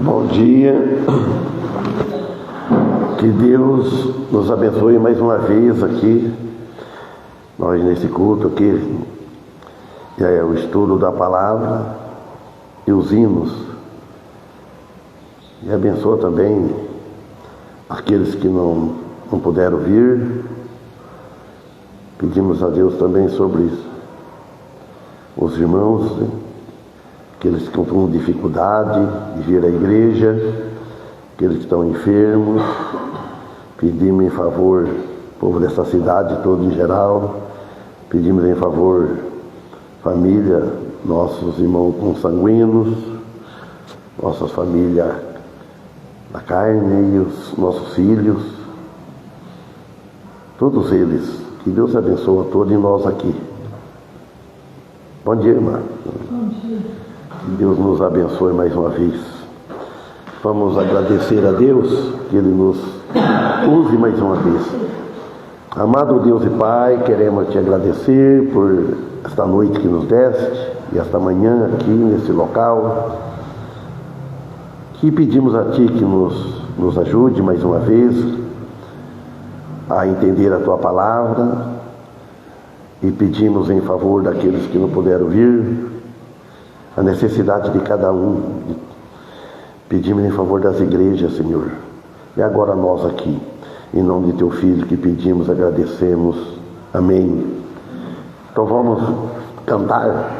Bom dia, que Deus nos abençoe mais uma vez aqui, nós nesse culto aqui, que é o estudo da palavra e os hinos, e abençoa também aqueles que não puderam vir. Pedimos a Deus também sobre isso, os irmãos, né? Aqueles que estão com dificuldade de vir à igreja, aqueles que estão enfermos. Pedimos em favor do povo dessa cidade todo em geral, pedimos em favor família, nossos irmãos consanguíneos, nossas famílias da carne e os nossos filhos, todos eles, que Deus abençoe a todos nós aqui. Bom dia, irmã. Bom dia. Que Deus nos abençoe mais uma vez. Vamos agradecer a Deus que Ele nos use mais uma vez. Amado Deus e Pai, queremos te agradecer por esta noite que nos deste e esta manhã aqui nesse local. Que pedimos a Ti que nos ajude mais uma vez a entender a Tua palavra, e pedimos em favor daqueles que não puderam vir, a necessidade de cada um. Pedimos em favor das igrejas, Senhor. E agora nós aqui, em nome de Teu Filho, que pedimos, agradecemos. Amém. Então vamos cantar.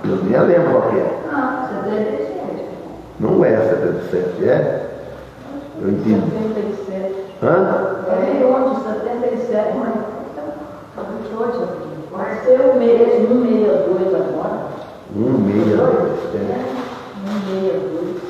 Eu nem lembro qual que é. Ah, 77. Não é 77, é? Eu entendi. 77. Hã? É onde? 77, mas tá 28 aqui. Vai ser o mês 162 agora. 162. 162.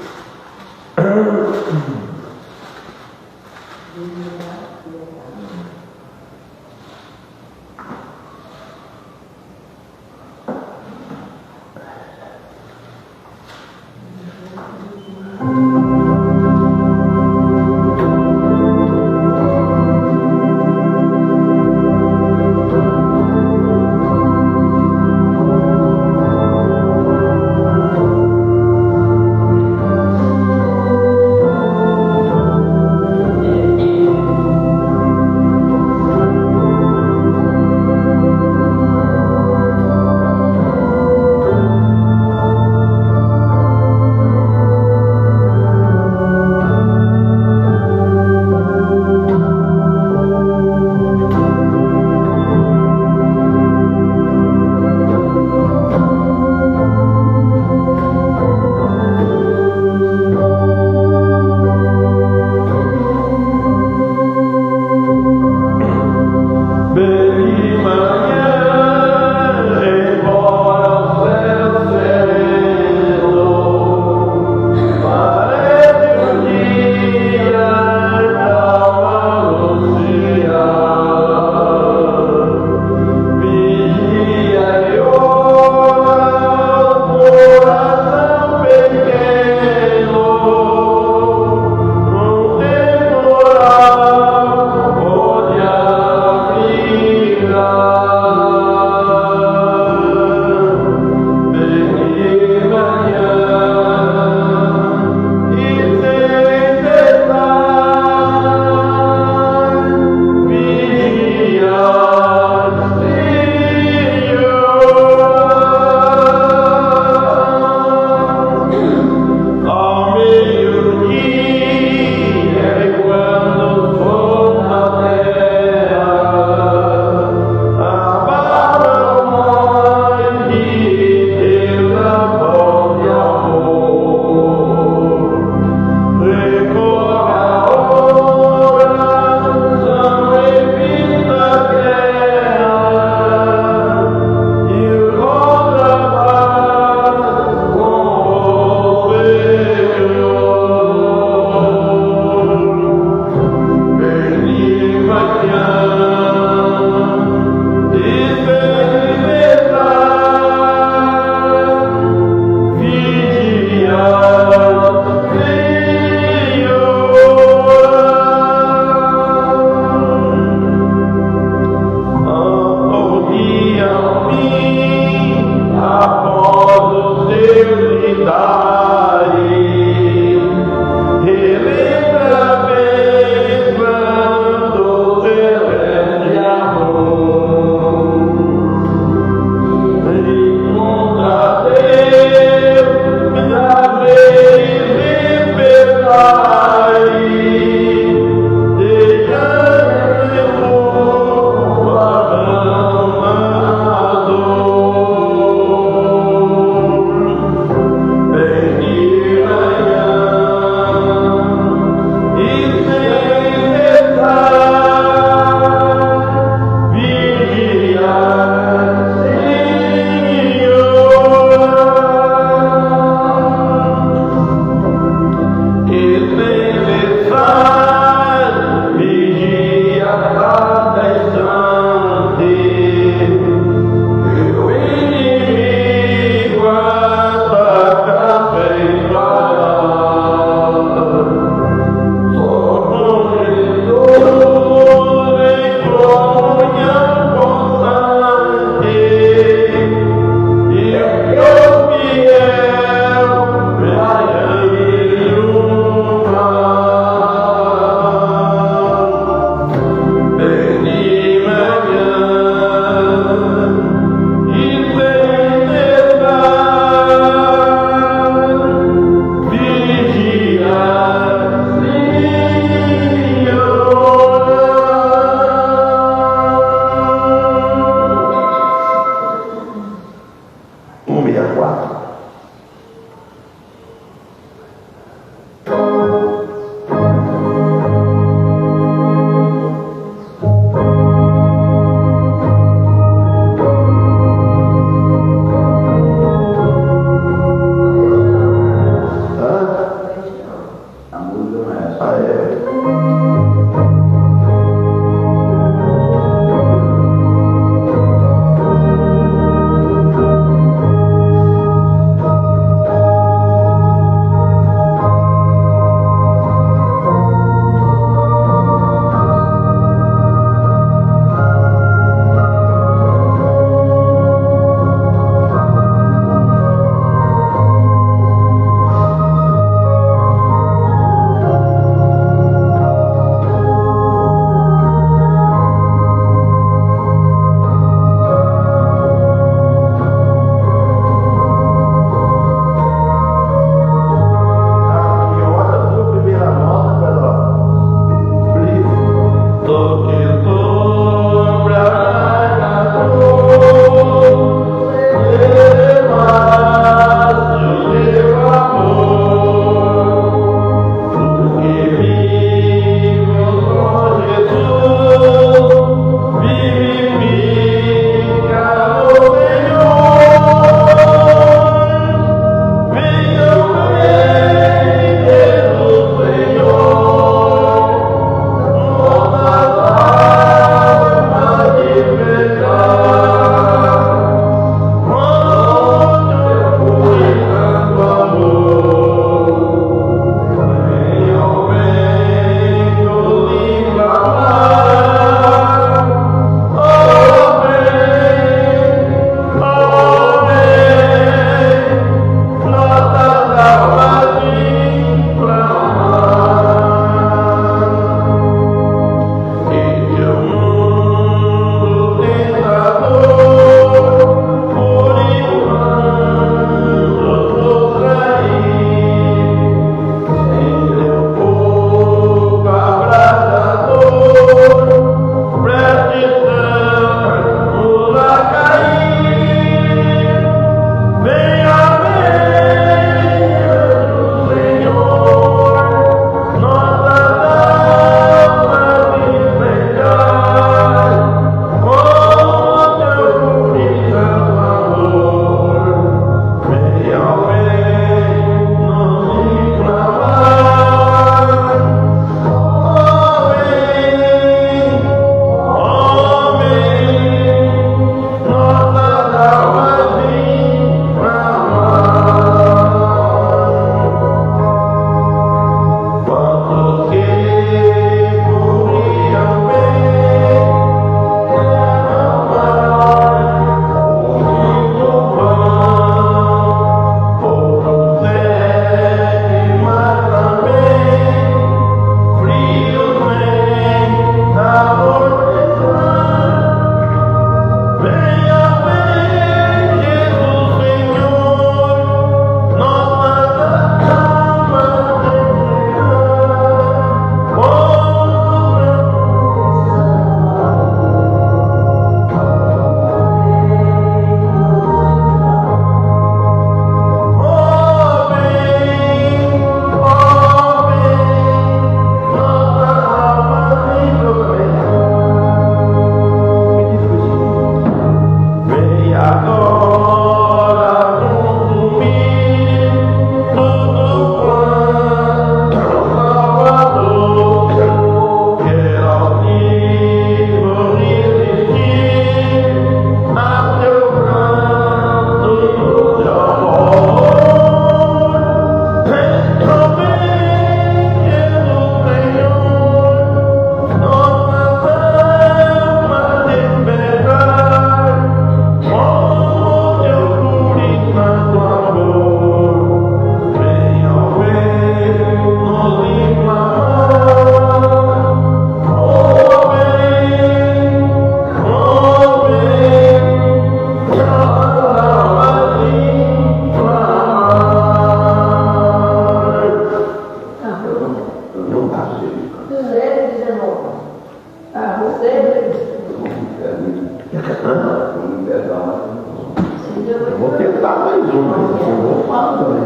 Eu vou tentar mais um, mas eu vou falar também.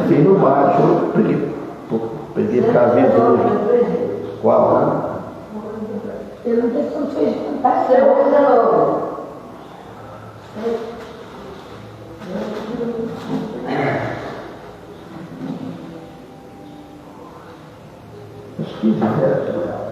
Fiquei no baixo, peguei ficar vendo hoje. Qual? Eu não sei como fez cantar. Seu novo. Acho que é.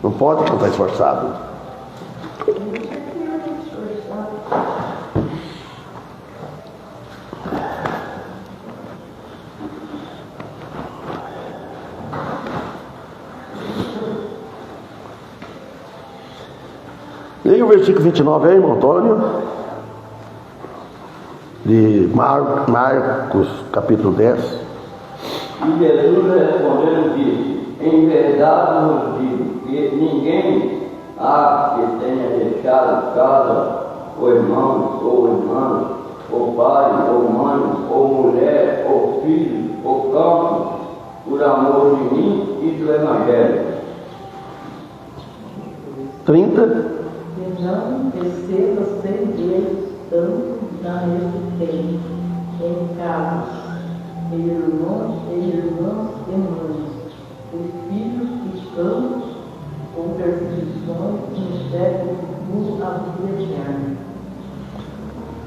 Não pode cantar esforçado. Leia o versículo 29 aí, irmão Antônio, de Marcos, capítulo 10. E Jesus respondendo disse: em verdade vos digo que ninguém há que tenha deixado casa, ou irmãos, ou irmãs, ou pai, ou mãe, ou mulher, ou filho, ou campo, por amor de mim e do Evangelho. 30. E não receba 100 vezes tanto na resistência, em casa, irmãos e mães, os filhos e campos, com perseguições, no século futuro, a vida eterna.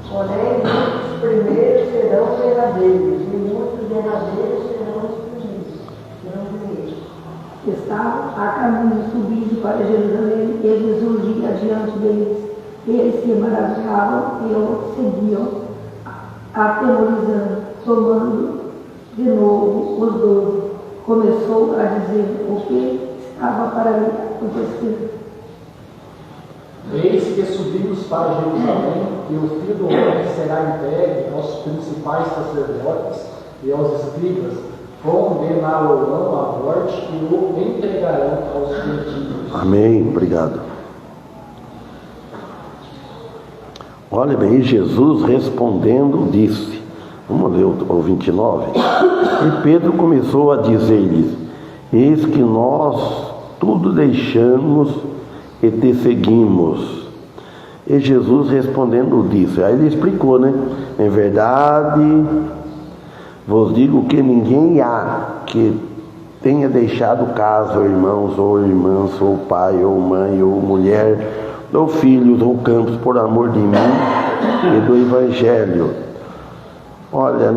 Porém, os primeiros serão verdadeiros, e muitos verdadeiros serão os primeiros. Estavam a caminho subindo para Jerusalém, e Jesus ia diante deles. Eles se maravilhavam e o seguiam, atemorizando, tomando de novo os 12. Começou a dizer o que estava para lhe acontecer. Eis que subimos para Jerusalém, e o Filho do Homem será entregue aos principais sacerdotes e aos escribas, condená-lo-ão à morte e o entregarão aos gentios. Amém, obrigado. Olha bem, Jesus respondendo disse, vamos ler o 29, e Pedro começou a dizer-lhes: eis que nós tudo deixamos e te seguimos. E Jesus respondendo disse, aí ele explicou, né? Em verdade, vos digo que ninguém há que tenha deixado casa, ou irmãos, ou irmãs, ou pai, ou mãe, ou mulher, ou filhos, ou campos, por amor de mim e do Evangelho. Olha,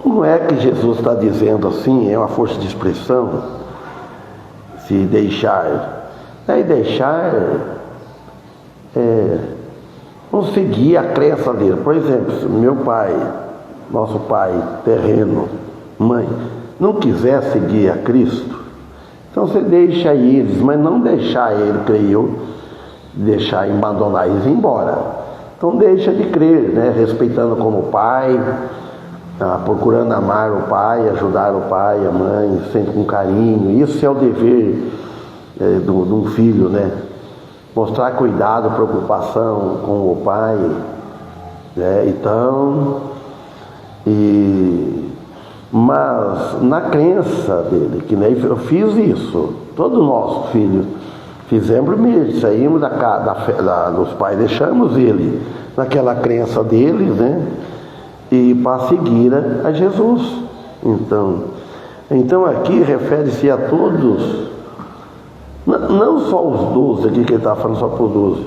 não é que Jesus está dizendo assim, é uma força de expressão, se deixar. Aí deixar não seguir a crença dele. Por exemplo, se meu pai, nosso pai terreno, mãe, não quiser seguir a Cristo, então você deixa eles, mas não deixar ele, creio, deixar, abandonar eles e ir embora. Então deixa de crer, né? Respeitando como pai, procurando amar o pai, ajudar o pai, a mãe, sempre com carinho. Isso é o dever de um filho, né? Mostrar cuidado, preocupação com o pai, né? Então, mas na crença dele, que nem eu fiz isso, todos nós filhos fizemos mesmo, saímos dos pais, deixamos ele naquela crença deles, né? E para seguir a Jesus. Então aqui refere-se a todos, não só os 12 aqui que ele está falando, só para os 12.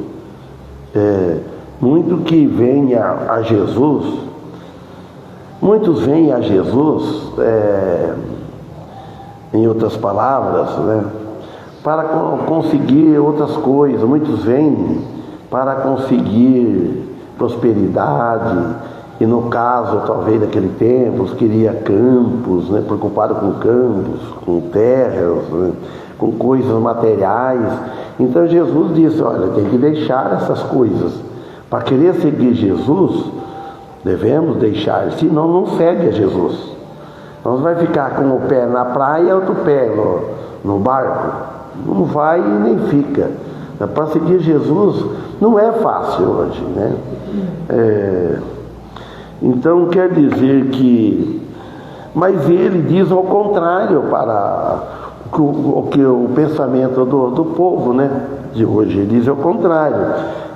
Muito que venha a Jesus, muitos vêm a Jesus, em outras palavras, né, para conseguir outras coisas. Muitos vêm para conseguir prosperidade, e no caso, talvez, daquele tempo, os queria campos, né, preocupado com campos, com terras, né, com coisas materiais. Então Jesus disse, olha, tem que deixar essas coisas. Para querer seguir Jesus, devemos deixar, senão não segue a Jesus. Nós vai ficar com o pé na praia e outro pé no barco. Não vai e nem fica. Para seguir Jesus não é fácil hoje, né? Então quer dizer que, mas ele diz ao contrário para o pensamento do povo, né, de hoje. Ele diz ao contrário,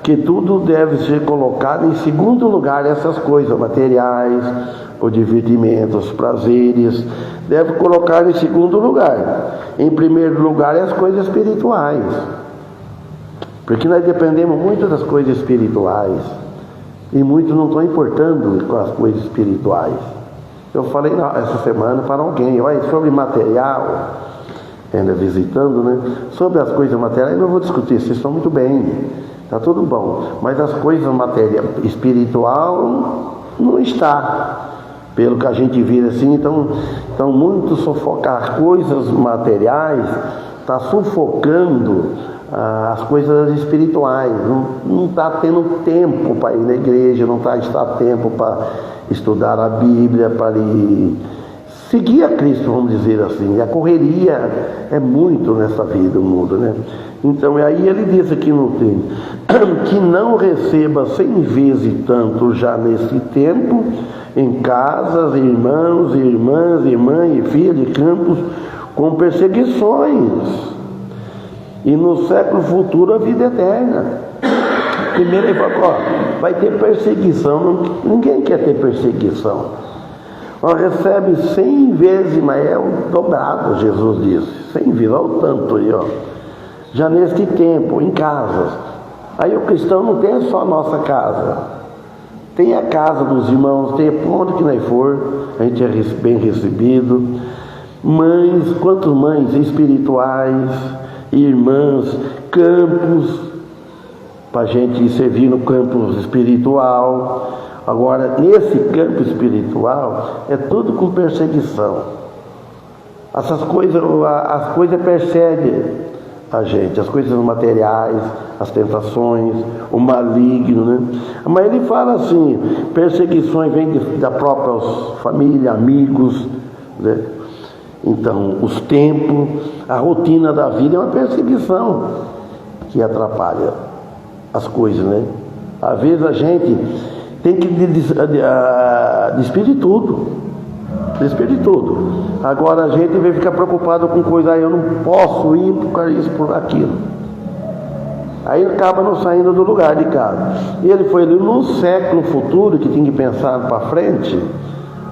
que tudo deve ser colocado em segundo lugar, essas coisas materiais, o divertimento, os prazeres, deve colocar em segundo lugar. Em primeiro lugar as coisas espirituais, porque nós dependemos muito das coisas espirituais e muitos não estão importando com as coisas espirituais. Eu falei essa semana para alguém, olha, sobre material, ainda visitando, né? Sobre as coisas materiais, eu não vou discutir, vocês estão muito bem, está tudo bom, mas as coisas materiais, espiritual, não está, pelo que a gente vira assim. Então muito sufocar coisas materiais, está sufocando as coisas espirituais. Não está tendo tempo para ir na igreja, não está tempo para estudar a Bíblia, para ir seguir a Cristo, vamos dizer assim. E a correria é muito nessa vida, no mundo, né? Então aí ele diz aqui no texto, que não receba 100 vezes tanto já nesse tempo, em casas, irmãos, irmãs, irmãs e filhas de campos, com perseguições, e no século futuro a vida eterna. Primeiro ele falou, vai ter perseguição. Ninguém quer ter perseguição. Recebe 100 vezes, mas é o dobrado, Jesus disse. 100 vezes, olha o tanto aí, ó. Já neste tempo, em casas. Aí o cristão não tem só a nossa casa, tem a casa dos irmãos, tem onde que nós for, a gente é bem recebido. Mães, quantas mães espirituais, irmãs, campos, para a gente servir no campo espiritual. Agora, nesse campo espiritual, é tudo com perseguição. Essas coisas, as coisas perseguem a gente, as coisas materiais, as tentações, o maligno, né? Mas ele fala assim, perseguições vêm da própria família, amigos, né? Então, os tempos, a rotina da vida é uma perseguição que atrapalha as coisas, né? Às vezes a gente tem que despedir tudo. Agora a gente vai ficar preocupado com coisa, eu não posso ir por causa disso, por aquilo. Aí acaba não saindo do lugar de casa. E ele foi ali no século futuro, que tem que pensar para frente,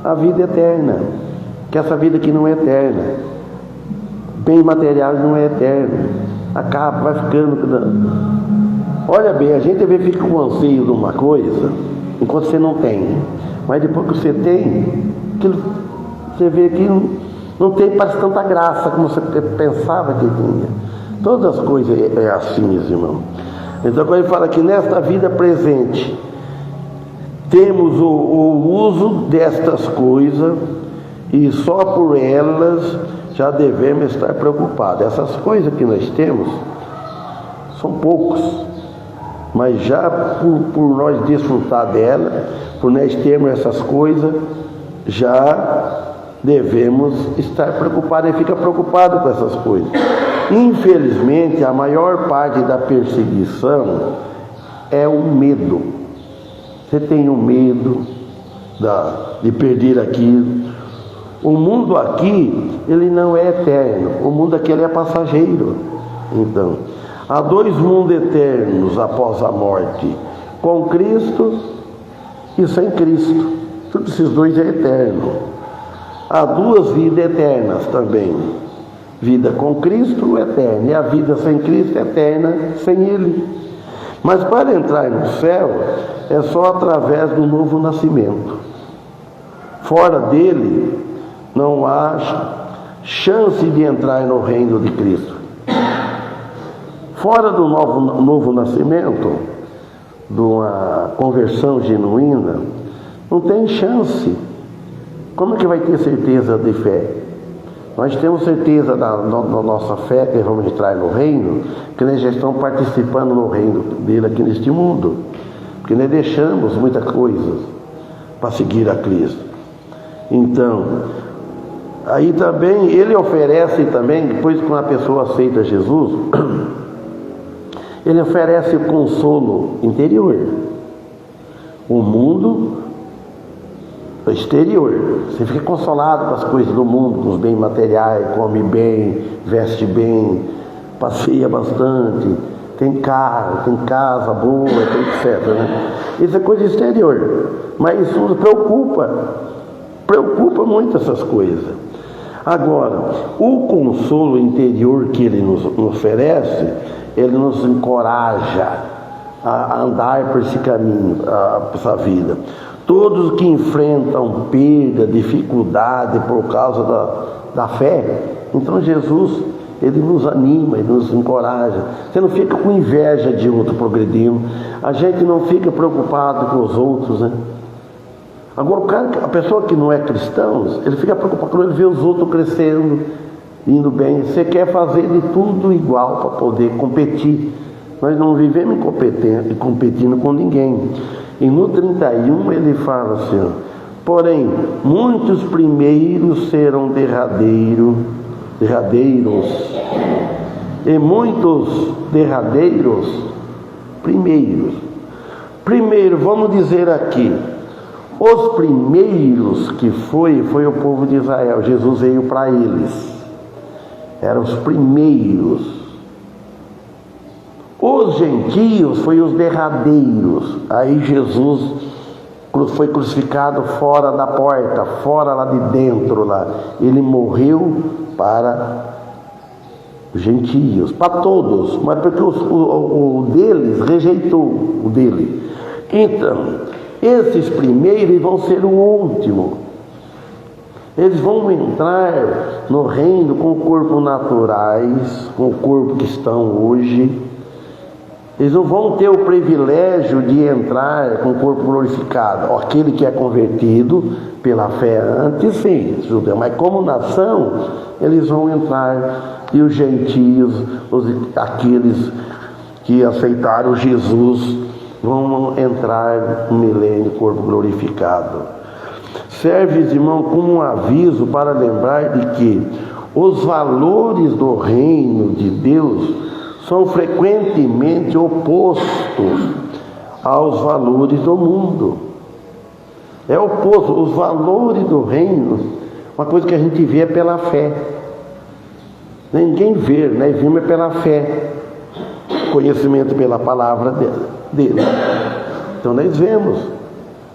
a vida eterna. Que essa vida aqui não é eterna. Bem material não é eterno. Acaba, vai ficando. Olha bem, a gente fica com o anseio de uma coisa, enquanto você não tem. Mas depois que você tem, aquilo, você vê que não tem, parece tanta graça como você pensava que tinha. Todas as coisas é assim, meus irmãos. Então, quando ele fala que nesta vida presente temos o uso destas coisas e só por elas já devemos estar preocupados. Essas coisas que nós temos são poucos, mas já por nós desfrutar dela, por nós termos essas coisas, já devemos estar preocupados. E fica preocupado com essas coisas. Infelizmente, a maior parte da perseguição é o medo. Você tem o medo de perder aquilo. O mundo aqui, ele não é eterno. O mundo aqui, ele é passageiro. Então, há dois mundos eternos após a morte: com Cristo e sem Cristo. Todos esses dois é eterno. Há duas vidas eternas também: vida com Cristo eterna, e a vida sem Cristo eterna sem Ele. Mas para entrar no céu é só através do novo nascimento. Fora dele não há chance de entrar no reino de Cristo. Fora do novo nascimento, de uma conversão genuína, não tem chance. Como é que vai ter certeza de fé? Nós temos certeza da nossa fé, que vamos entrar no reino, que nós já estamos participando no reino dele aqui neste mundo. Porque nós deixamos muita coisa para seguir a Cristo. Então, aí também, ele oferece também, depois que uma pessoa aceita Jesus, ele oferece o consolo interior. O mundo exterior, você fica consolado com as coisas do mundo, com os bens materiais, come bem, veste bem, passeia bastante, tem carro, tem casa boa, tem etc, né? Isso é coisa exterior, mas isso nos preocupa muito essas coisas. Agora, o consolo interior que ele nos oferece, ele nos encoraja a andar por esse caminho, por essa vida. Todos que enfrentam perda, dificuldade por causa da fé, então Jesus, ele nos anima, ele nos encoraja. Você não fica com inveja de outro progredindo. A gente não fica preocupado com os outros, né? Agora, a pessoa que não é cristão, ele fica preocupado quando ele vê os outros crescendo, indo bem. Você quer fazer de tudo igual para poder competir. Nós não vivemos competindo com ninguém. E no 31 ele fala assim, ó, porém, muitos primeiros serão derradeiros, e muitos derradeiros primeiros. Primeiro, vamos dizer aqui, os primeiros que foi o povo de Israel. Jesus veio para eles, eram os primeiros. Os gentios foi os derradeiros. Aí Jesus foi crucificado fora da porta, fora lá de dentro lá. Ele morreu para os gentios, para todos, mas porque o deles rejeitou o dele. Então, esses primeiros vão ser o último. Eles vão entrar no reino com o corpo naturais, com o corpo que estão hoje. Eles não vão ter o privilégio de entrar com o corpo glorificado. Aquele que é convertido pela fé antes, sim, judeu. Mas como nação, eles vão entrar. E os gentios, aqueles que aceitaram Jesus, vão entrar no milênio, corpo glorificado. Serve, irmão, como um aviso para lembrar de que os valores do reino de Deus são frequentemente opostos aos valores do mundo. É oposto. Os valores do reino, uma coisa que a gente vê é pela fé. Ninguém vê, né? Vimos é pela fé. conhecimento pela palavra dele. Então nós vemos,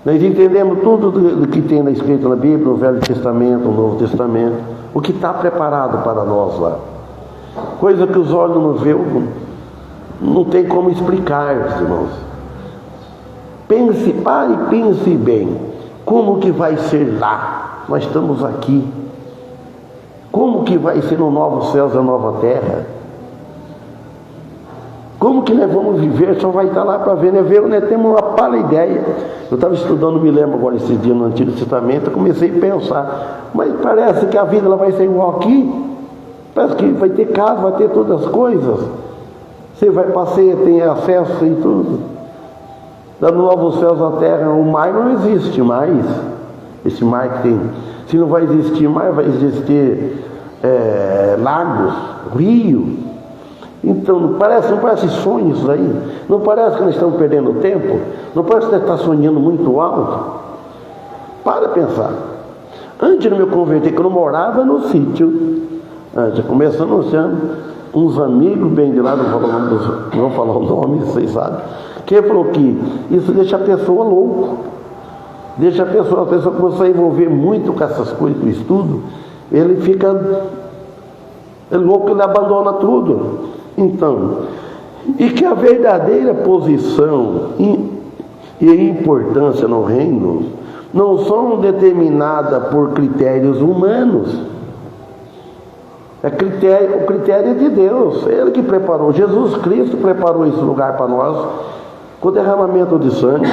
nós entendemos tudo do que tem escrito na Bíblia, no Velho Testamento, no Novo Testamento, o que está preparado para nós lá. Coisa que os olhos não vê, não tem como explicar, irmãos. Pare e pense bem, como que vai ser lá? Nós estamos aqui. Como que vai ser no novo céu e a nova terra? Como que nós vamos viver? Só vai estar lá para ver, nós temos uma pálida ideia. Eu estava estudando, me lembro agora esse dia no Antigo Testamento, eu comecei a pensar, mas parece que a vida ela vai ser igual aqui. Parece que vai ter casa, vai ter todas as coisas. Você vai passear, tem acesso e tudo. No novo céu e a terra, o mar não existe mais. Esse mar que tem. Se não vai existir mais, vai existir lagos, rio. Então, não parece sonho isso aí? Não parece que nós estamos perdendo tempo? Não parece que nós estamos sonhando muito alto? Para pensar. Antes de me converter, que eu não morava no sítio, antes, começando no ano, uns amigos bem de lá, não vou falar o nome, vocês sabem, que falou que isso deixa a pessoa louco. Deixa a pessoa começa a envolver muito com essas coisas do estudo, ele fica louco, ele abandona tudo. Então, e que a verdadeira posição e importância no reino não são determinadas por critérios humanos. O critério é de Deus, Ele que preparou. Jesus Cristo preparou esse lugar para nós com o derramamento de sangue.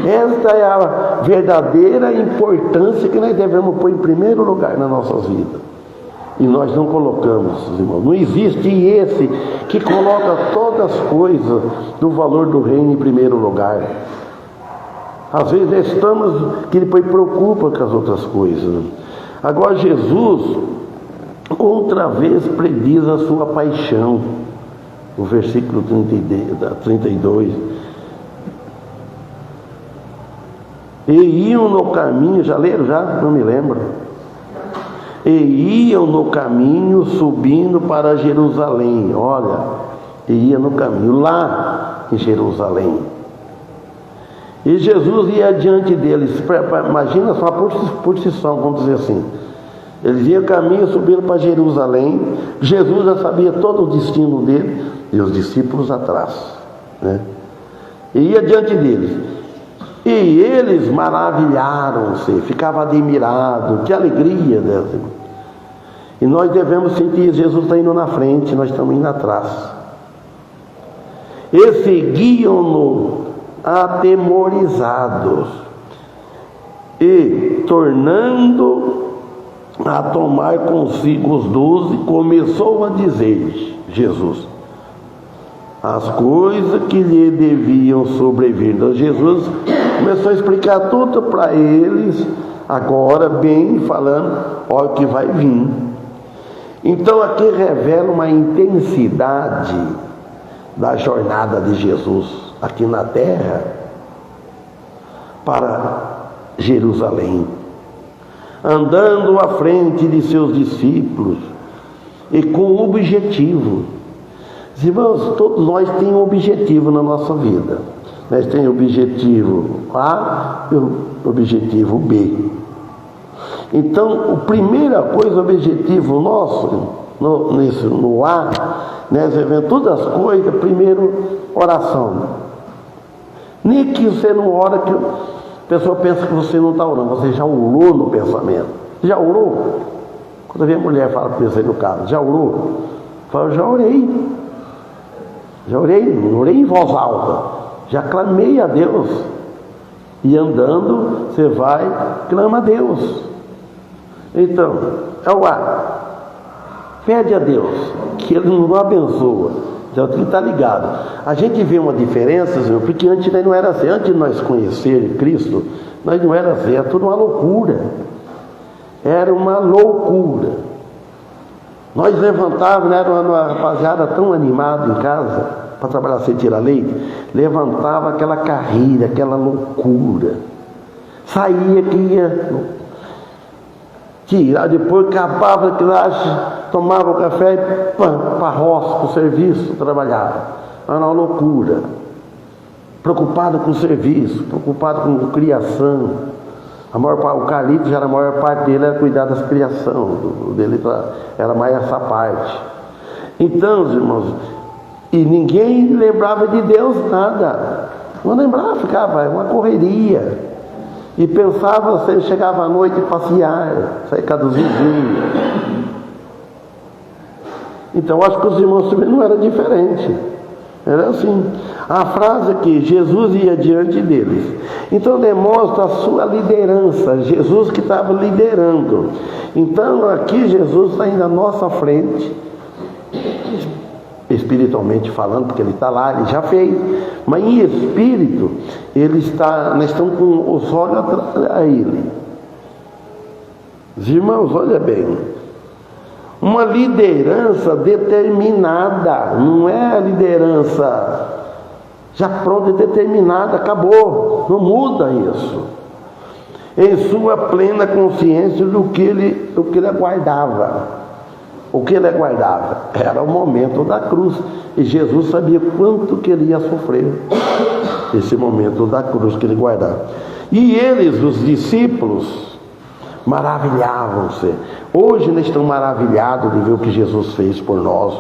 Esta é a verdadeira importância que nós devemos pôr em primeiro lugar nas nossas vidas. E nós não colocamos, irmãos. Não existe esse que coloca todas as coisas do valor do reino em primeiro lugar. Às vezes nós estamos que depois preocupa com as outras coisas. Agora Jesus outra vez prediz a sua paixão. O versículo 32. E iam no caminho, já leram? Já? Não me lembro. E iam no caminho subindo para Jerusalém. Olha, ia no caminho lá em Jerusalém. E Jesus ia adiante deles. Imagina só a procissão, vamos dizer assim. Eles iam caminho subindo para Jerusalém. Jesus já sabia todo o destino dele e os discípulos atrás, né? E ia diante deles. E eles maravilharam-se, ficavam admirados, que alegria, né? E nós devemos sentir, Jesus está indo na frente, nós estamos indo atrás. E seguiam-no atemorizados, e tornando a tomar consigo os 12, começou a dizer Jesus as coisas que lhe deviam sobrevir. Então Jesus começou a explicar tudo para eles, agora bem falando, olha o que vai vir. Então aqui revela uma intensidade da jornada de Jesus aqui na terra para Jerusalém, andando à frente de seus discípulos e com um objetivo. Irmãos, todos nós temos um objetivo na nossa vida. Nós temos o objetivo A e o objetivo B. Então, a primeira coisa, o objetivo nosso, no A, né, você vê todas as coisas, primeiro, oração. Nem que você não ora, que a pessoa pensa que você não está orando, você já orou no pensamento. Já orou? Quando a mulher fala para você no carro, já orou? Fala, já orei. Já orei, não orei em voz alta, já clamei a Deus. E andando, você vai, clama a Deus. Então, é o A. Pede a Deus, que Ele nos abençoa. Então tem que estar ligado. A gente vê uma diferença, senhor, porque antes não era assim. Antes de nós conhecer Cristo, nós não era assim, era tudo uma loucura. Era uma loucura. Nós levantávamos, era uma rapaziada tão animada em casa, para trabalhar sem tirar leite, levantava aquela carreira, aquela loucura. Saía que ia tirar, depois acabava, tomava o café e para a roça, para o serviço, trabalhava. Era uma loucura. Preocupado com o serviço, preocupado com criação. O Carlito já era a maior parte dele, era cuidar das criações. Dele era mais essa parte. Então, irmãos, e ninguém lembrava de Deus nada. Não lembrava, ficava uma correria. E pensava, você chegava à noite passear, sair com os vizinhos. Então, acho que os irmãos também não era diferente. Era assim. A frase aqui, Jesus ia diante deles. Então demonstra a sua liderança. Jesus que estava liderando. Então aqui Jesus está indo à nossa frente, espiritualmente falando, porque ele está lá, ele já fez. Mas em espírito, nós estamos com os olhos atrás a ele. Os irmãos, olha bem. Uma liderança determinada, não é a liderança já pronta e determinada, acabou, não muda isso. Em sua plena consciência do que ele aguardava. O que ele aguardava era o momento da cruz, e Jesus sabia quanto que ele ia sofrer, esse momento da cruz que ele guardava. E eles, os discípulos, maravilhavam-se. Hoje nós estamos maravilhados de ver o que Jesus fez por nós.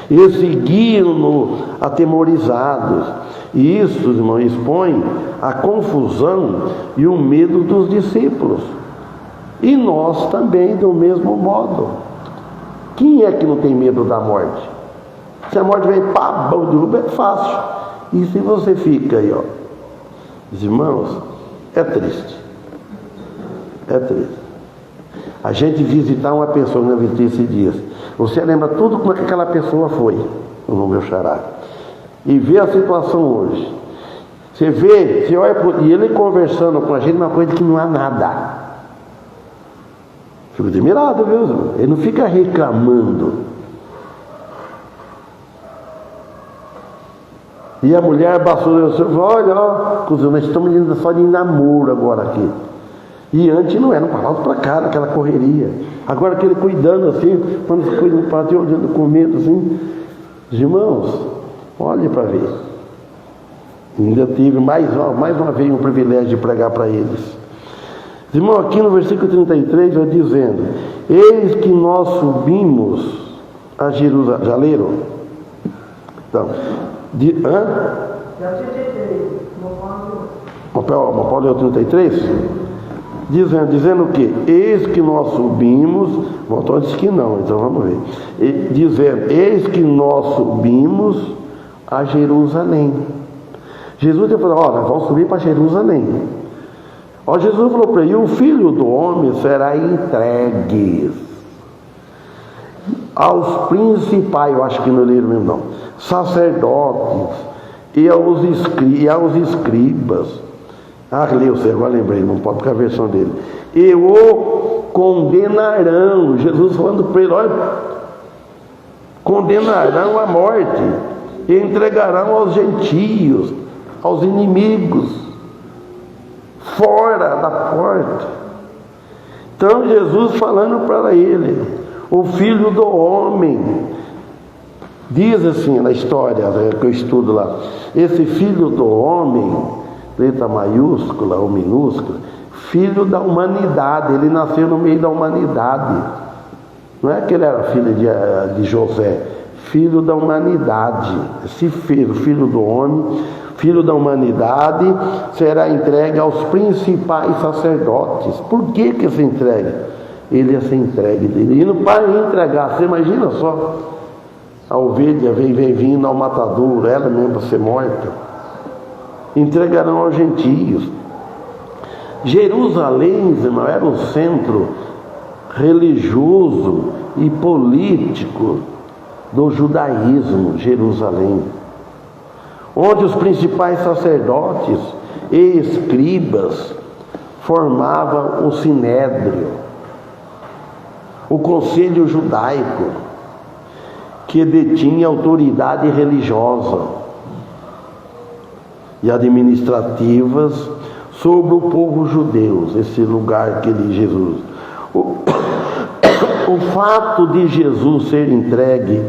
E seguiam-no atemorizados. E isso, irmão, expõe a confusão e o medo dos discípulos. E nós também, do mesmo modo. Quem é que não tem medo da morte? Se a morte vem, pá, derruba, é fácil. E se você fica aí, ó, os irmãos, é triste. É triste. A gente visitar uma pessoa na Vitícia dias, você lembra tudo como é que aquela pessoa foi, no meu xará, e vê a situação hoje. Você vê, você olha e ele conversando com a gente, uma coisa que não há nada. Fico admirado, viu? Ele não fica reclamando. E a mulher bastou, olha, nós estamos indo só de namoro agora aqui. E antes não era, para lá para cá, naquela correria. Agora que ele cuidando assim, quando você cuida no pátio, olhando com medo assim. Os irmãos, olhe para ver. Ainda tive mais uma vez um privilégio de pregar para eles. Os irmãos, aqui no versículo 33 vai dizendo: eis que nós subimos a Jerusalém. Já leram? Então, Paulo 33? Dizendo o quê? Eis que nós subimos. O autor disse que não, então vamos ver. Dizendo, eis que nós subimos a Jerusalém. Jesus falou, nós vamos subir para Jerusalém. Jesus falou para ele, o Filho do Homem será entregue aos principais, eu acho que não leram mesmo não, sacerdotes e aos escribas. Leu, você agora lembrei, não pode ficar a versão dele. E o condenarão. Jesus falando para ele, olha, condenarão à morte e entregarão aos gentios, aos inimigos, fora da porta. Então Jesus falando para ele, o Filho do Homem, diz assim na história que eu estudo lá, esse Filho do Homem, letra maiúscula ou minúscula, filho da humanidade, ele nasceu no meio da humanidade. Não é que ele era filho de José, filho da humanidade. Esse filho do homem, filho da humanidade, será entregue aos principais sacerdotes. Por que se entrega? Ele ia ser entregue dele. E para entregar, você imagina só, a ovelha vem vindo ao matadouro, ela mesmo para ser morta. Entregarão aos gentios. Jerusalém, irmão, era o centro religioso e político do judaísmo, Jerusalém, onde os principais sacerdotes e escribas formavam o sinédrio, o conselho judaico, que detinha autoridade religiosa e administrativas sobre o povo judeu, esse lugar que Jesus. O fato de Jesus ser entregue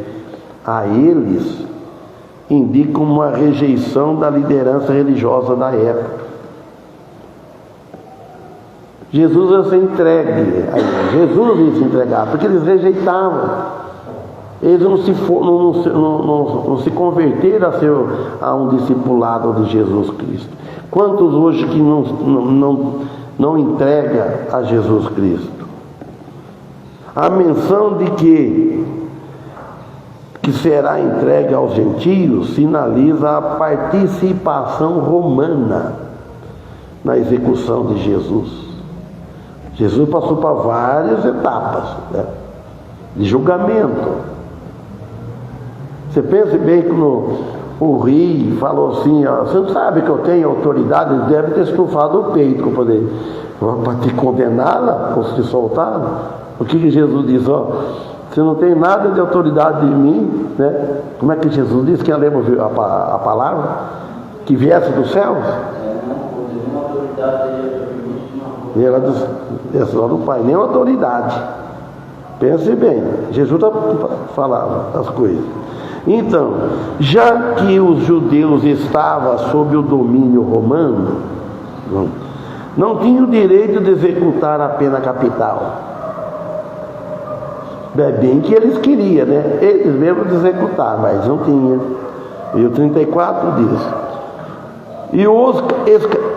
a eles indica uma rejeição da liderança religiosa da época. Jesus ia ser entregue a eles. Jesus ia se entregar, porque eles rejeitavam. Eles não se converteram a um discipulado de Jesus Cristo. Quantos hoje que não entrega a Jesus Cristo? A menção de que será entregue aos gentios sinaliza a participação romana na execução de Jesus. Jesus passou por várias etapas, né, de julgamento. Você pense bem que o rei falou assim, ó, você não sabe que eu tenho autoridade? Ele deve ter estufado o peito para te condená-la, para te soltá-la. O que Jesus diz? Ó, você não tem nada de autoridade de mim, né? Como é que Jesus disse? Quem lembra a palavra? Que viesse dos céus? Nenhuma autoridade e ela disse lá do Pai, nenhuma autoridade. Pense bem, Jesus falava as coisas. Então, já que os judeus estavam sob o domínio romano, não tinham o direito de executar a pena capital. É bem que eles queriam, né? Eles mesmos executar, mas não tinham. E o 34 diz. E os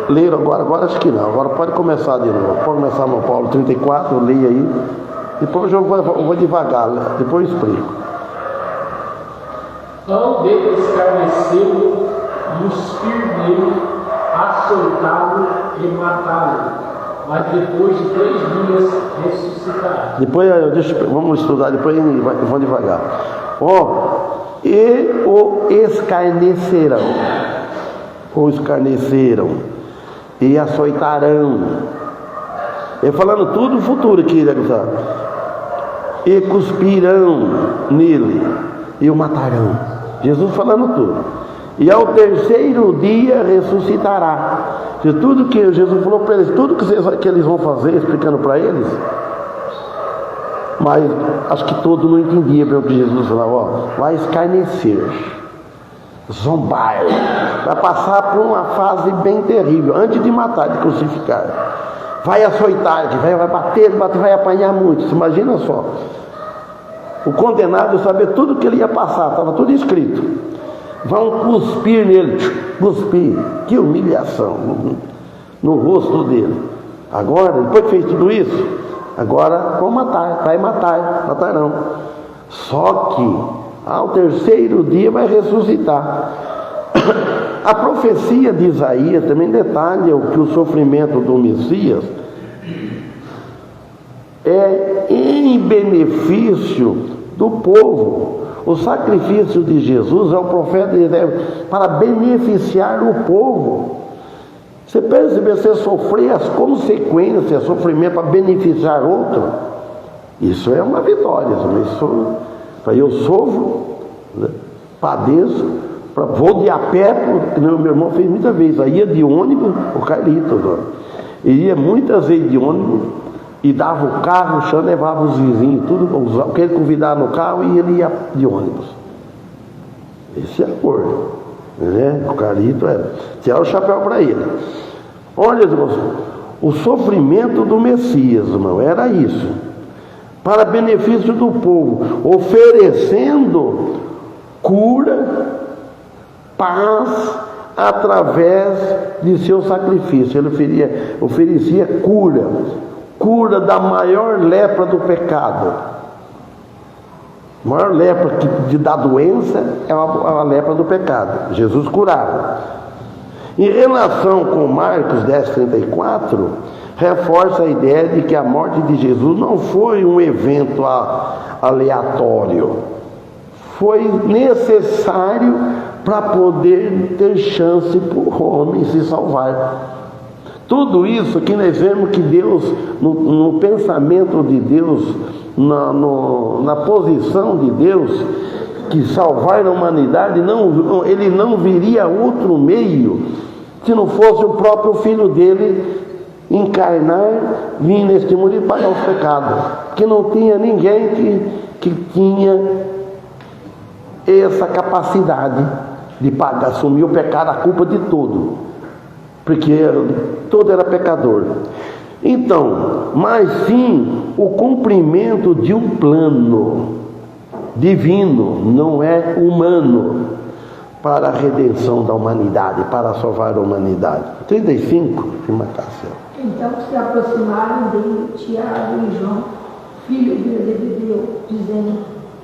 leram agora acho que não. Agora pode começar de novo. Pode começar no Paulo 34, leia aí. Depois eu vou devagar, depois eu explico. Hão de escarnecê-lo, cuspir nele, açoitá-lo e matá-lo, mas depois de 3 dias ressuscitará. Depois, vamos estudar, depois vamos devagar. E o escarnecerão, e açoitarão. Ele falando tudo no futuro aqui, né? E cuspirão nele, e o matarão. Jesus falando tudo. E ao 3º dia ressuscitará. De tudo que Jesus falou para eles, tudo que eles vão fazer, explicando para eles. Mas acho que todo não entendia bem o que Jesus falava. Vai escarnecer, zombar, vai passar por uma fase bem terrível, antes de matar, de crucificar. Vai açoitar, vai bater, vai apanhar muito. Você imagina só. O condenado sabia tudo que ele ia passar, estava tudo escrito. Vão cuspir nele, que humilhação no rosto dele. Agora, depois que fez tudo isso, agora vão matarão. Só que ao 3º dia vai ressuscitar. A profecia de Isaías também detalha que o sofrimento do Messias é em benefício do povo. O sacrifício de Jesus é o profeta para beneficiar o povo. Você percebe, você sofrer as consequências, sofrimento para beneficiar outro, isso é uma vitória. Eu sofro, né, padeço, vou de a pé, porque meu irmão fez muitas vezes. Aí ia de ônibus, o Carlitos, ele ia muitas vezes de ônibus e dava o carro, o chão, levava os vizinhos, tudo, que ele convidava no carro e ele ia de ônibus. Esse é acordo, né? O Carlito tirar o chapéu para ele. Olha, irmãos, o sofrimento do Messias, irmão, era isso, para benefício do povo, oferecendo cura, paz, através de seu sacrifício. Ele oferecia cura da maior lepra do pecado. A maior lepra da doença é a lepra do pecado. Jesus curava. Em relação com Marcos 10:34, reforça a ideia de que a morte de Jesus não foi um evento aleatório. Foi necessário para poder ter chance para o homem se salvar. Tudo isso que nós vemos que Deus, no pensamento de Deus, na posição de Deus, que salvar a humanidade, ele não viria outro meio, se não fosse o próprio Filho dele encarnar, vir neste mundo e pagar os pecados. Que não tinha ninguém que tinha essa capacidade de pagar, assumir o pecado, a culpa de tudo. Porque todo era pecador. Então, mas sim o cumprimento de um plano divino, não é humano, para a redenção da humanidade, para salvar a humanidade. 35, irmã Cássia. Então se aproximaram dele Tiago e João, filho de Zebedeu, dizendo: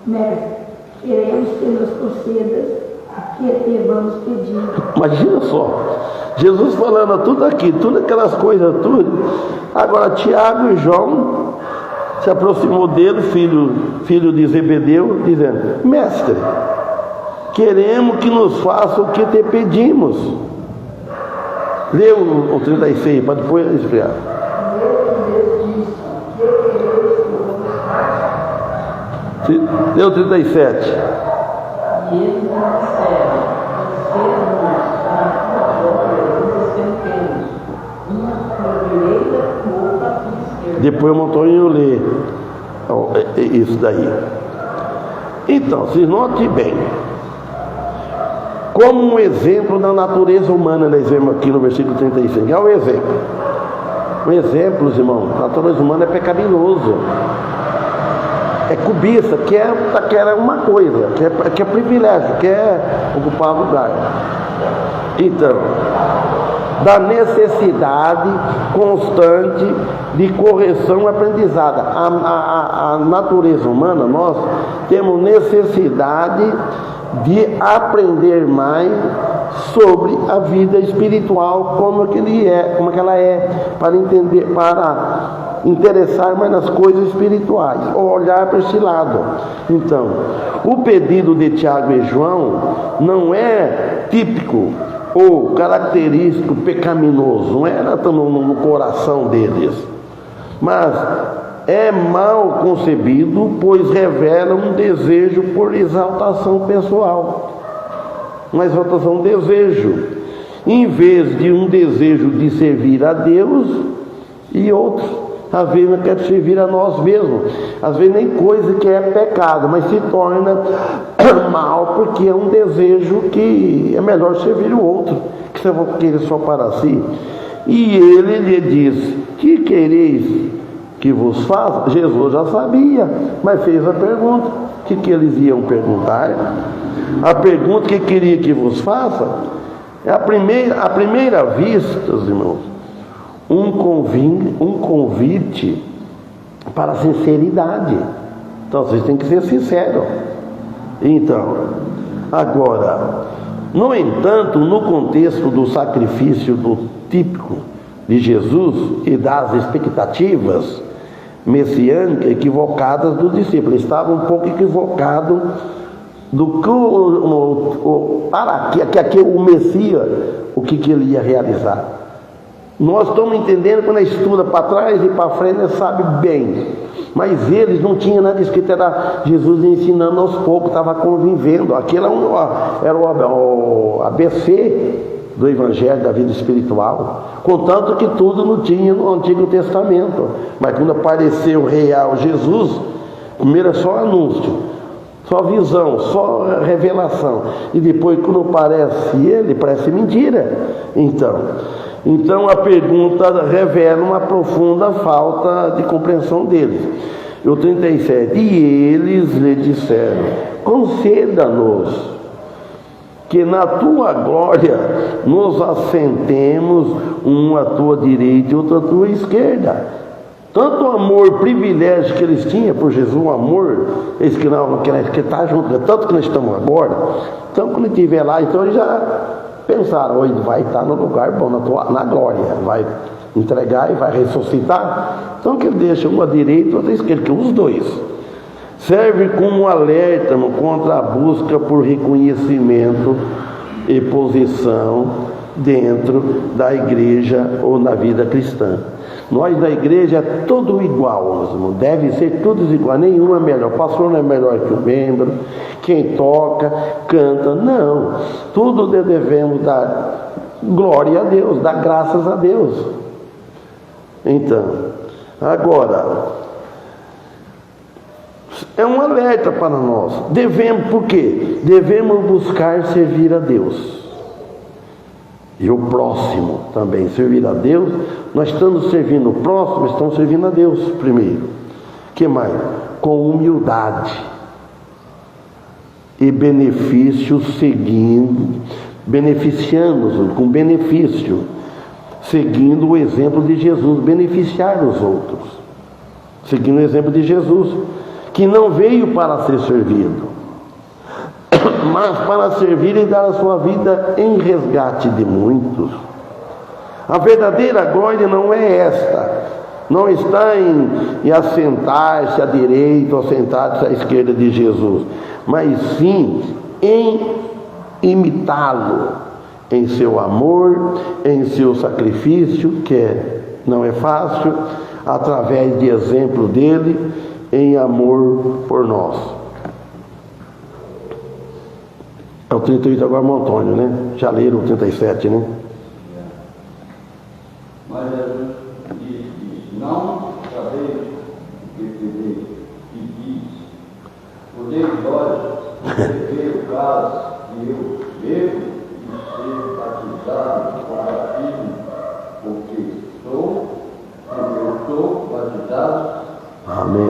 Mestre, queremos que nos concedas a que te vamos pedir. Imagina só, Jesus falando tudo aqui, todas aquelas coisas, tudo. Agora Tiago e João se aproximou dele, filho de Zebedeu, dizendo: Mestre, queremos que nos faça o que te pedimos. Lê o 36 para depois esfriar. Lê o 37. E eles não disseram: conceda-nos a tua glória dos escanqueios, uma à tua direita, outra à tua esquerda. Depois o Montoinho lê isso daí. Então, se note bem, como um exemplo da natureza humana, nós vemos aqui no versículo 35. É o exemplo. Um exemplo, irmão, a natureza humana é pecaminoso. É cobiça, quer uma coisa, quer privilégio, quer ocupar lugar. Então, da necessidade constante de correção e aprendizado. A natureza humana, nós temos necessidade de aprender mais sobre a vida espiritual, como que ela é, para entender, para interessar mais nas coisas espirituais, olhar para esse lado. Então, o pedido de Tiago e João não é típico ou característico pecaminoso, não era no coração deles, mas é mal concebido, pois revela um desejo por exaltação pessoal, uma exaltação, um desejo, em vez de um desejo de servir a Deus e outros. Às vezes não quer servir a nós mesmos, às vezes nem coisa que é pecado, mas se torna mal porque é um desejo que é melhor servir o outro, que você vai querer só para si. E ele lhe diz: que quereis que vos faça? Jesus já sabia, mas fez a pergunta. O que eles iam perguntar? A pergunta que queria que vos faça é a primeira vista, irmãos, um convite para a sinceridade. Então vocês têm que ser sinceros. Então, agora, no entanto, no contexto do sacrifício do típico de Jesus e das expectativas messiânicas equivocadas dos discípulos, estavam um pouco equivocados do que aqui o Messias, o que ele ia realizar. Nós estamos entendendo quando a estuda para trás e para frente, nós sabe bem. Mas eles não tinham nada escrito, era Jesus ensinando aos poucos, estava convivendo. Aquilo era o ABC do Evangelho da vida espiritual. Contanto que tudo não tinha no Antigo Testamento. Mas quando apareceu o real Jesus, primeiro é só anúncio, só visão, só revelação. E depois, quando aparece ele, parece mentira. Então a pergunta revela uma profunda falta de compreensão deles. O 37, e eles lhe disseram: conceda-nos que na tua glória nos assentemos, um à tua direita e outro à tua esquerda. Tanto o amor, privilégio que eles tinham por Jesus, o amor, eles que não querem estar junto, tanto que nós estamos agora, então quando ele estiver lá, então eles já pensaram: ele vai estar no lugar bom, na glória, vai entregar e vai ressuscitar. Então que ele deixa uma à direita e outra à esquerda, que os dois serve como alerta contra a busca por reconhecimento e posição dentro da igreja ou na vida cristã. Nós da igreja é tudo igual, irmãos, deve ser todos igual, nenhum é melhor, o pastor não é melhor que o membro, quem toca, canta, não, tudo devemos dar glória a Deus, dar graças a Deus. Então, agora, é um alerta para nós. Devemos, por quê? Devemos buscar servir a Deus. E o próximo também, servir a Deus. Nós estamos servindo o próximo, estamos servindo a Deus primeiro. Que mais? Com humildade e benefício, beneficiando-os com benefício, seguindo o exemplo de Jesus, beneficiar os outros, seguindo o exemplo de Jesus, que não veio para ser servido, mas para servir e dar a sua vida em resgate de muitos. A verdadeira glória não é esta, não está em assentar-se à direita ou sentar-se à esquerda de Jesus, mas sim em imitá-lo, em seu amor, em seu sacrifício, que não é fácil, através de exemplo dele, em amor por nós. É o 38 agora, Antônio, né? Já leram o 37, né? Mas Jesus disse: não sabeis o que pedeis, e diz: podeis vós beber o cálice que eu bebo e ser batizado com batismo, porque eu sou batizado. Amém.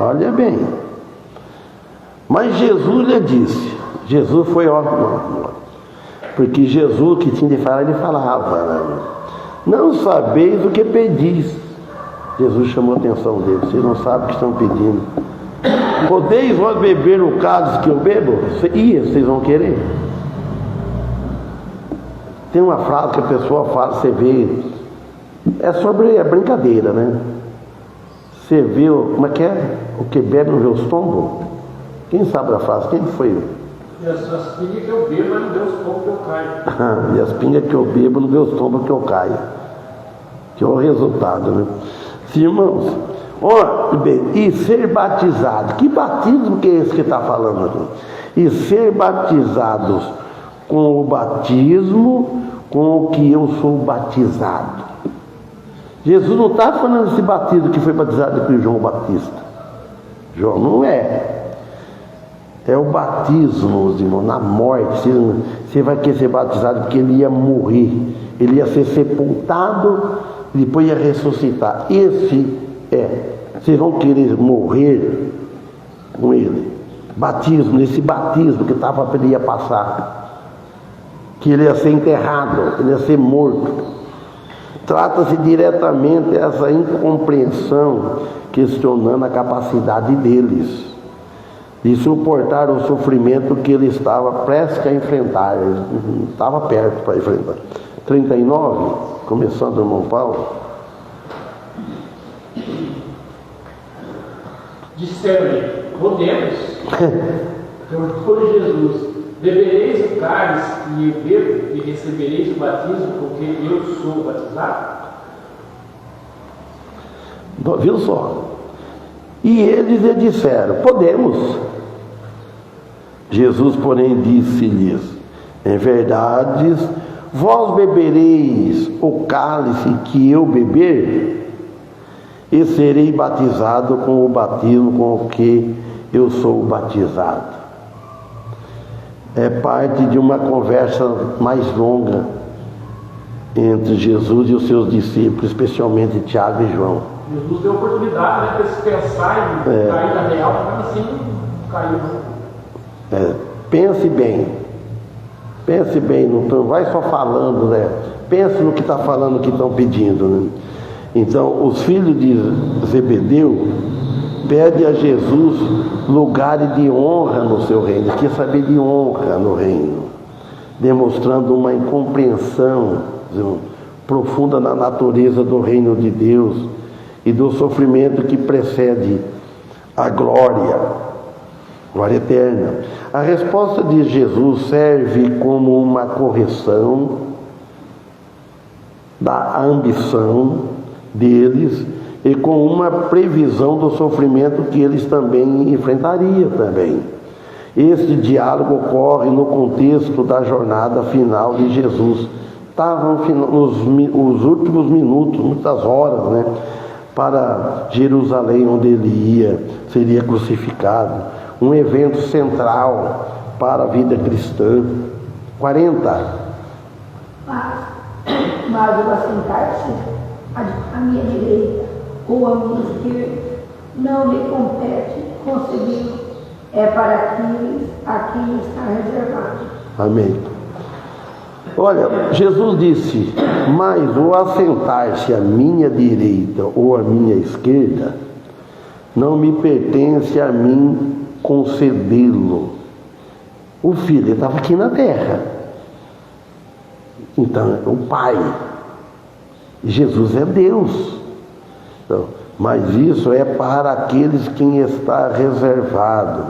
Olha bem. Mas Jesus lhe disse, Jesus foi ótimo, porque Jesus que tinha de falar, ele falava, né? Não sabeis o que pedis. Jesus chamou a atenção deles, vocês não sabem o que estão pedindo. Podeis vós beber o cálice que eu bebo? Vocês vão querer? Tem uma frase que a pessoa fala, você vê, é sobre a brincadeira, né? Você vê, como é que é? O que bebe não vê os tombos? Quem sabe a frase? Quem foi? E as pingas que eu bebo não vê os tombos que eu caio. E as pingas que eu bebo não vê os tombos que eu caio. Que é o resultado, né? Sim, irmãos, e ser batizado, que batismo que é esse que está falando aqui? E ser batizados com o batismo com o que eu sou batizado. Jesus não está falando desse batismo que foi batizado por João Batista. João não é. É o batismo, meus irmãos, na morte. Você vai querer ser batizado porque ele ia morrer. Ele ia ser sepultado e depois ia ressuscitar. Esse é. Vocês vão querer morrer com ele. Batismo, esse batismo que estava para ele ia passar. Que ele ia ser enterrado, ele ia ser morto. Trata-se diretamente dessa incompreensão, questionando a capacidade deles de suportar o sofrimento que ele estava prestes a enfrentar. Ele estava perto para enfrentar. 39, começando o irmão Paulo. Disseram-lhe: podemos. Perguntou Jesus: bebereis o cálice que eu bebo e recebereis o batismo com que eu sou batizado? Viu só? E eles lhe disseram: podemos. Jesus, porém, disse-lhes: em verdade, vós bebereis o cálice que eu beber, e serei batizado com o batismo com o que eu sou batizado. É parte de uma conversa mais longa entre Jesus e os seus discípulos, especialmente Tiago e João. Jesus deu oportunidade, né, para eles pensarem em cair na real, mas assim não caiu. Pense bem, não vai só falando, né? Pense no que está falando, que estão pedindo, né? Então, os filhos de Zebedeu pedem a Jesus lugares de honra no seu reino. Ele quer saber de honra no reino, demonstrando uma incompreensão profunda na natureza do reino de Deus e do sofrimento que precede a glória eterna. A resposta de Jesus serve como uma correção da ambição deles e com uma previsão do sofrimento que eles também enfrentariam também. Este diálogo ocorre no contexto da jornada final de Jesus estavam nos últimos minutos, muitas horas, né, para Jerusalém, onde ele ia, seria crucificado. Um evento central para a vida cristã. 40. Mas o assentar-se à minha direita ou à minha esquerda não lhe compete concebê-lo, é para aqueles a quem está reservado. Amém. Olha, Jesus disse, mas o assentar-se à minha direita ou à minha esquerda não me pertence a mim concedê-lo. O Filho estava aqui na terra. Então, o Pai. Jesus é Deus. Então, mas isso é para aqueles quem está reservado.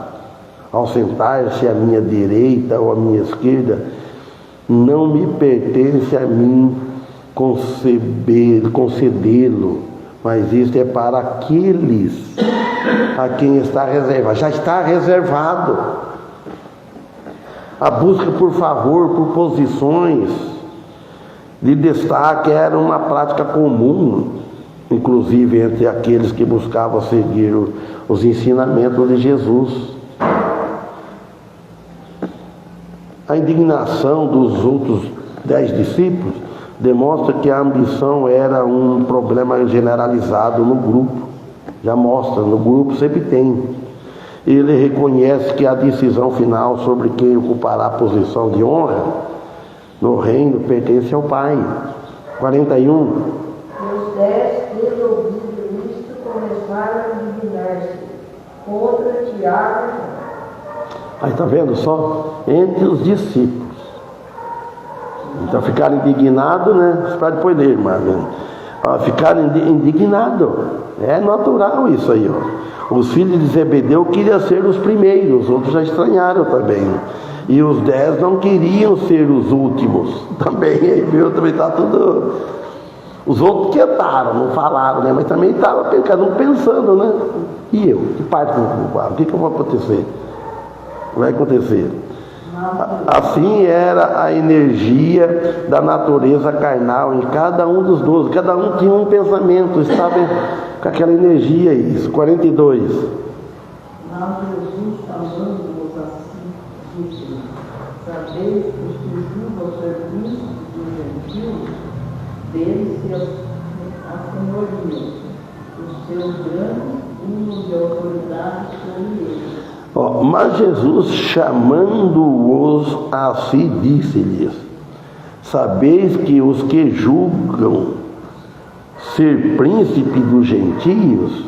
Ao sentar-se à minha direita ou à minha esquerda, não me pertence a mim concedê-lo, mas isso é para aqueles a quem está reservado. Já está reservado. A busca por favor, por posições de destaque era uma prática comum, inclusive entre aqueles que buscavam seguir os ensinamentos de Jesus. A indignação dos outros 10 discípulos demonstra que a ambição era um problema generalizado no grupo. Já mostra, no grupo sempre tem. Ele reconhece que a decisão final sobre quem ocupará a posição de honra no reino pertence ao Pai. 41. Os 10, tendo ouvido isto, começaram a indignar-se contra Tiago. Aí está vendo só? Entre os discípulos. Então ficaram indignados, né? Para depois ler, mas ficaram indignados. É natural isso aí, ó. Os filhos de Zebedeu queriam ser os primeiros, os outros já estranharam também. E os 10 não queriam ser os últimos. Também, aí viu, também está tudo. Os outros quietaram, não falaram, né? Mas também estavam pensando, né? E eu? Que parte que eu vou ocupar? O que vai acontecer? Vai acontecer. Assim era a energia da natureza carnal em cada um dos 12. Cada um tinha um pensamento, estava com aquela energia. Isso. 42. Mas Jesus, amando-os assim, disse: sabeis os que julgam ser príncipes dos gentios, deles se assenhoriam, os seus grandes usos de autoridade sobre eles. Mas Jesus, chamando-os a si, disse-lhes: sabeis que os que julgam ser príncipe dos gentios,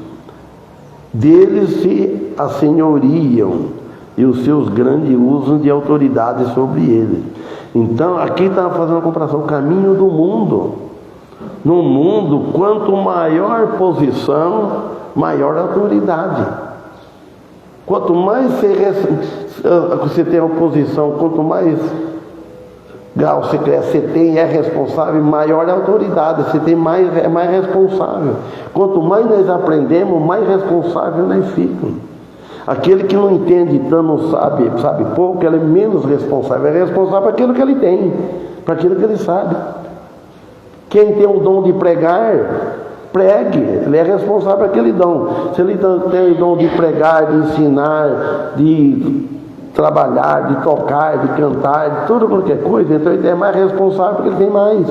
deles se assenhoriam, e os seus grandes usam de autoridade sobre eles. Então, aqui está fazendo a comparação, o caminho do mundo. No mundo, quanto maior posição, maior autoridade. Quanto mais você tem oposição, quanto mais grau você cresce, você tem, é responsável, maior a autoridade, você tem é mais responsável. Quanto mais nós aprendemos, mais responsável nós ficamos. Aquele que não entende tanto, não sabe pouco, ele é menos responsável. É responsável por aquilo que ele tem, para aquilo que ele sabe. Quem tem o dom de pregar, pregue, ele é responsável por aquele dom. Se ele tem o dom de pregar, de ensinar, de trabalhar, de tocar, de cantar, de tudo qualquer coisa, então ele é mais responsável porque ele tem mais.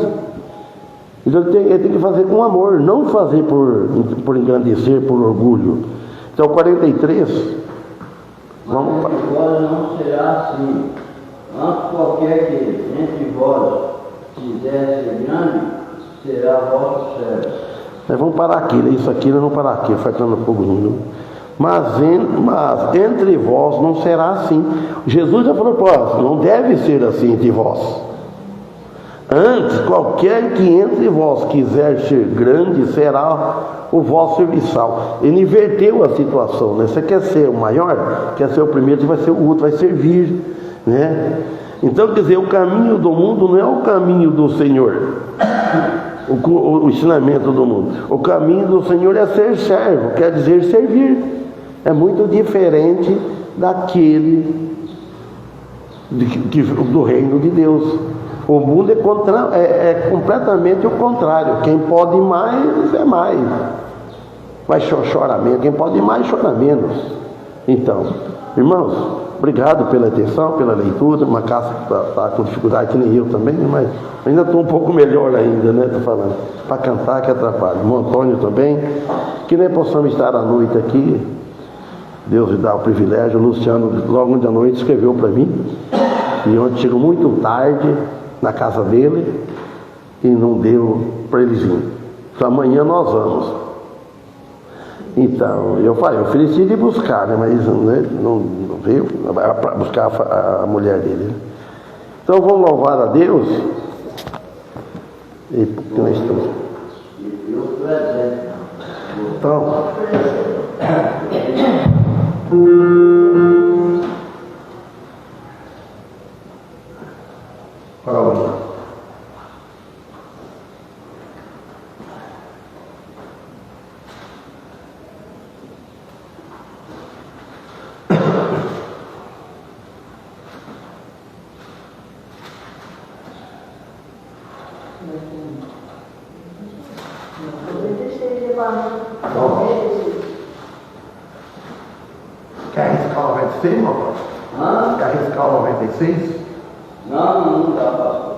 Então ele tem que fazer com amor, não fazer por engrandecer, por orgulho. Então 43. Vamos para. Agora não será assim. Antes qualquer que entre vós quiser ser grande, será vosso servo. Vamos parar aqui, isso aqui nós vamos parar aqui, faltando pouco número. Mas entre vós não será assim. Jesus já falou para nós, não deve ser assim entre vós. Antes, qualquer que entre vós quiser ser grande, será o vosso serviçal. Ele inverteu a situação, né? Você quer ser o maior, quer ser o primeiro, você vai ser o último, vai servir, né? Então, quer dizer, o caminho do mundo não é o caminho do Senhor, o ensinamento do mundo. O caminho do Senhor é ser servo, quer dizer servir. É muito diferente daquele do reino de Deus. O mundo é completamente o contrário. Quem pode mais, é mais. Mas chora menos. Quem pode mais, chora menos. Então, irmãos, obrigado pela atenção, pela leitura. Uma casa que está com dificuldade, que nem eu também, mas ainda estou um pouco melhor ainda, né? Estou falando. Para cantar que atrapalha. O Antônio também. Que nem possamos estar à noite aqui. Deus lhe dá o privilégio. O Luciano, logo ontem à noite, escreveu para mim. E ontem chegou muito tarde na casa dele e não deu para eles vir. Então amanhã nós vamos. Então, eu falei, eu ofereci de buscar, né, mas né, não veio para buscar a mulher dele. Né? Então vamos louvar a Deus. E porque nós estamos. Então. Parabéns. Quer arriscar o 96, irmão? Quer arriscar o 96? Não dá, pastor.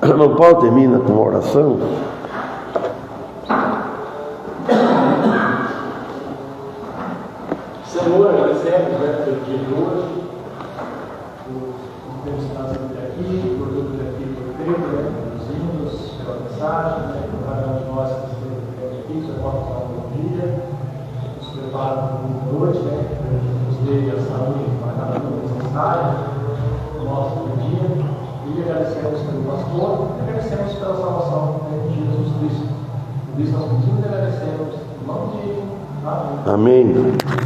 Irmão Paulo termina com uma oração. Senhor, agradecemos pelo dia de hoje, por termos estado aqui, por tudo aqui, por tempo, pelos hinos, pela mensagem, por cada um de nós que esteve aqui, que você possa falar um bom dia, nos prepara para a noite, nos dê a saúde para cada um necessária, no nosso dia. E agradecemos pelo pastor e agradecemos pela salvação de Jesus Cristo. Por isso nós pedimos e agradecemos. Em nome de Jesus. Amém. Amém.